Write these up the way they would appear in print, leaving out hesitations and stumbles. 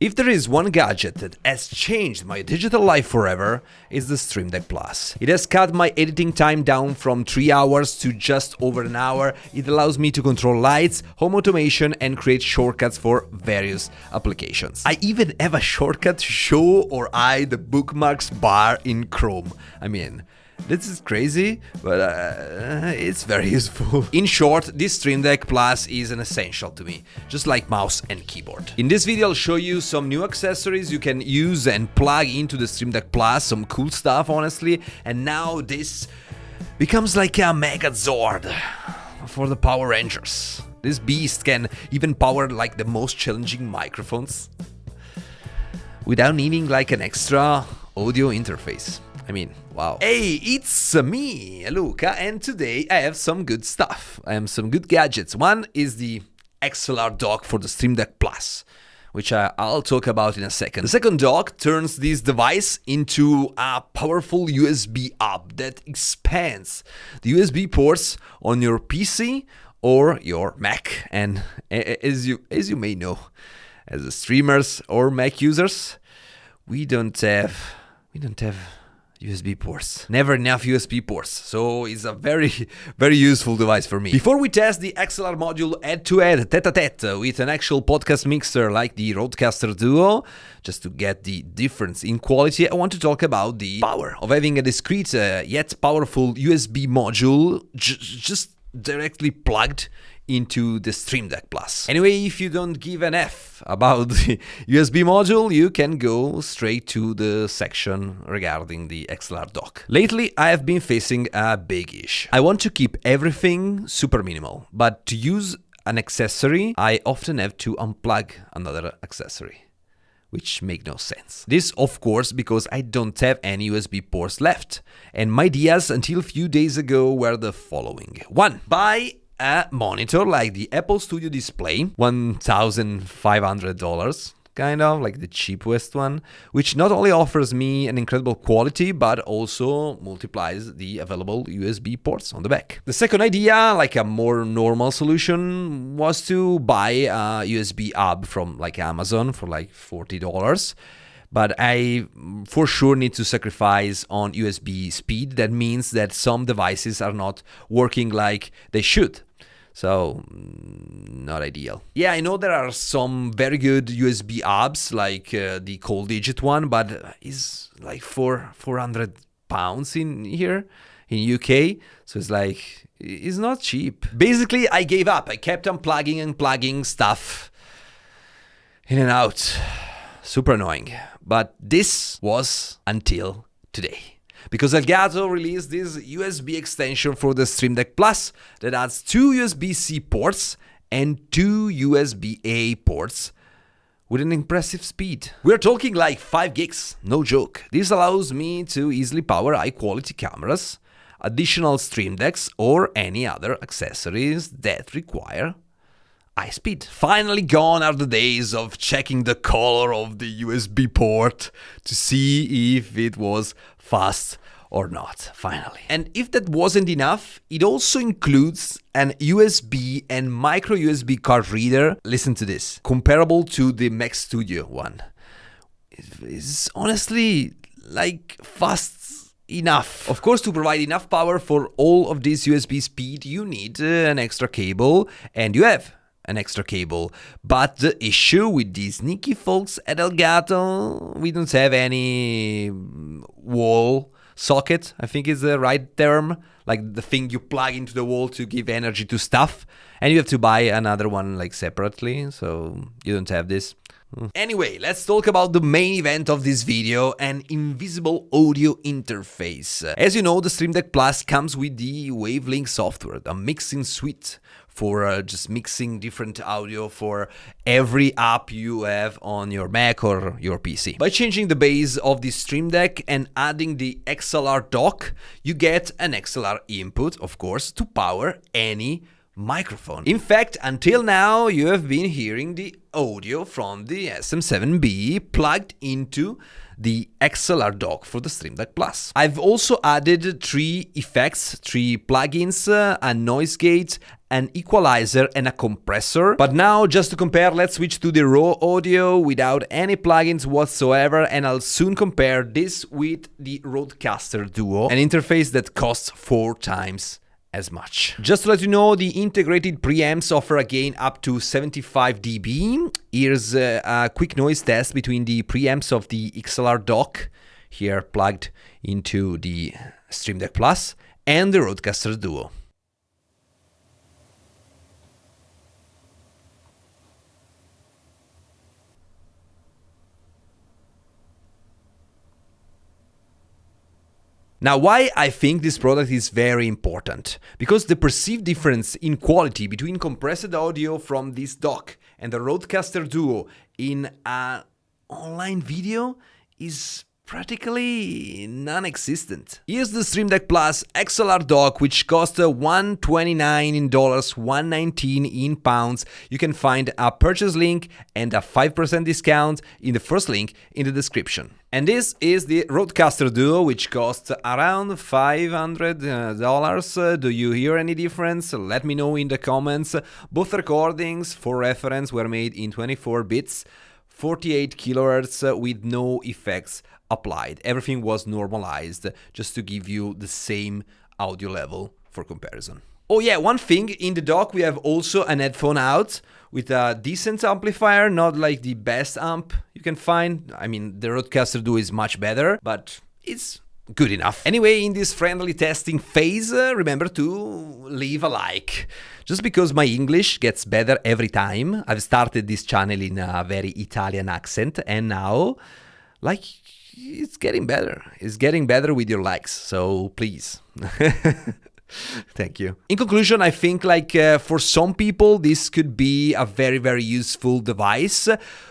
If there is one gadget that has changed my digital life forever, it's the Streamdeck Plus. It has cut my editing time down from 3 hours to just over an hour. It allows me to control lights, home automation, and create shortcuts for various applications. I even have a shortcut to show or hide the bookmarks bar in Chrome. I mean, this is crazy, but it's very useful. In short, this Streamdeck Plus is an essential to me, just like mouse and keyboard. In this video, I'll show you some new accessories you can use and plug into the Streamdeck Plus, some cool stuff, honestly, and now this becomes like a Megazord for the Power Rangers. This beast can even power like the most challenging microphones without needing like an extra audio interface. I mean, wow. Hey, it's me, Luca, and today I have some good stuff. I have some good gadgets. One is the XLR dock for the Streamdeck Plus, which I'll talk about in a second. The second dock turns this device into a powerful USB hub that expands the USB ports on your PC or your Mac. And as you may know, as streamers or Mac users, we don't have USB ports. Never enough USB ports, so it's a very useful device for me. Before we test the XLR module head-to-head, tete-a-tete, with an actual podcast mixer like the Rodecaster DUO, just to get the difference in quality, I want to talk about the power of having a discrete yet powerful USB module just directly plugged into the Streamdeck Plus. Anyway, if you don't give an F about the USB module, you can go straight to the section regarding the XLR dock. Lately, I have been facing a big issue. I want to keep everything super minimal, but to use an accessory, I often have to unplug another accessory, which make no sense. This, of course, because I don't have any USB ports left. And my ideas until a few days ago were the following. 1. Buy a monitor like the Apple Studio Display, $1,500, kind of like the cheapest one, which not only offers me an incredible quality, but also multiplies the available USB ports on the back. The second idea, like a more normal solution, was to buy a USB hub from like Amazon for like $40. But I for sure need to sacrifice on USB speed. That means that some devices are not working like they should. So, not ideal. Yeah, I know there are some very good USB hubs, like the Cold Digit one, but it's like £400 in here, in UK. So it's like, it's not cheap. Basically, I gave up. I kept unplugging and plugging stuff in and out. Super annoying. But this was until today. Because Elgato released this USB extension for the Streamdeck Plus that adds 2 USB-C ports and 2 USB-A ports with an impressive speed. We're talking like 5 gigs, no joke. This allows me to easily power high-quality cameras, additional Stream Decks, or any other accessories that require high speed. Finally gone are the days of checking the color of the USB port to see if it was fast or not, finally. And if that wasn't enough, it also includes an USB and micro USB card reader, listen to this, comparable to the Mac Studio one. It's honestly like fast enough. Of course, to provide enough power for all of this USB speed, you need an extra cable, and you have an extra cable. But the issue with these sneaky folks at Elgato, we don't have any wall socket, I think is the right term, like the thing you plug into the wall to give energy to stuff, and you have to buy another one like separately, so you don't have this. Anyway, let's talk about the main event of this video, an invisible audio interface. As you know, the Streamdeck Plus comes with the Wavelink software, a mixing suite for just mixing different audio for every app you have on your Mac or your PC. By changing the base of the Streamdeck and adding the XLR dock, you get an XLR input, of course, to power any microphone. In fact, until now, you have been hearing the audio from the SM7B plugged into the XLR dock for the Streamdeck Plus. I've also added 3 effects, 3 plugins, a noise gate, an equalizer and a compressor. But now, just to compare, let's switch to the raw audio without any plugins whatsoever, and I'll soon compare this with the Rodecaster DUO, an interface that costs 4 times as much. Just to let you know, the integrated preamps offer a gain up to 75 dB. Here's a quick noise test between the preamps of the XLR dock, here plugged into the Streamdeck Plus, and the Rodecaster DUO. Now, why I think this product is very important? Because the perceived difference in quality between compressed audio from this dock and the Rodecaster DUO in an online video is practically non-existent. Here's the Streamdeck Plus XLR dock, which costs $129 in dollars, $119 in pounds. You can find a purchase link and a 5% discount in the first link in the description. And this is the Rodecaster DUO, which costs around $500. Do you hear any difference? Let me know in the comments. Both recordings, for reference, were made in 24 bits, 48 kHz with no effects applied. Everything was normalized just to give you the same audio level for comparison. Oh yeah, one thing, in the dock we have also an headphone out with a decent amplifier, not like the best amp you can find. I mean, the Rodecaster DUO is much better, but it's good enough. Anyway, in this friendly testing phase, remember to leave a like. Just because my English gets better every time. I've started this channel in a very Italian accent, and now, like, it's getting better. It's getting better with your likes, so please. Thank you. In conclusion, I think for some people, this could be a very, very useful device.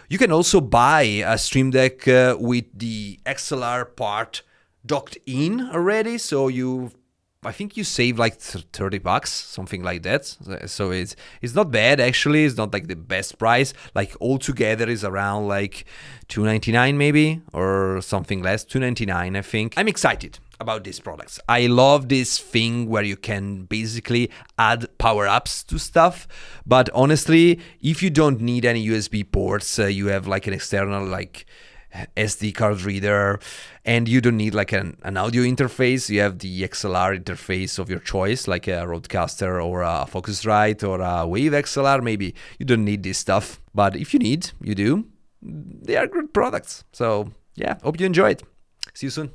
You can also buy a Streamdeck with the XLR part docked in already, so I think you save like $30, something like that. So it's not bad actually. It's not like the best price. Like altogether is around like $299 maybe, or something less, $299 I think. I'm excited about these products. I love this thing where you can basically add power-ups to stuff, but honestly, if you don't need any USB ports, you have like an external like SD card reader, and you don't need like an audio interface. You have the XLR interface of your choice, like a Rodecaster or a Focusrite or a Wave XLR. Maybe you don't need this stuff, but if you need, you do. They are good products. So yeah, hope you enjoy it. See you soon.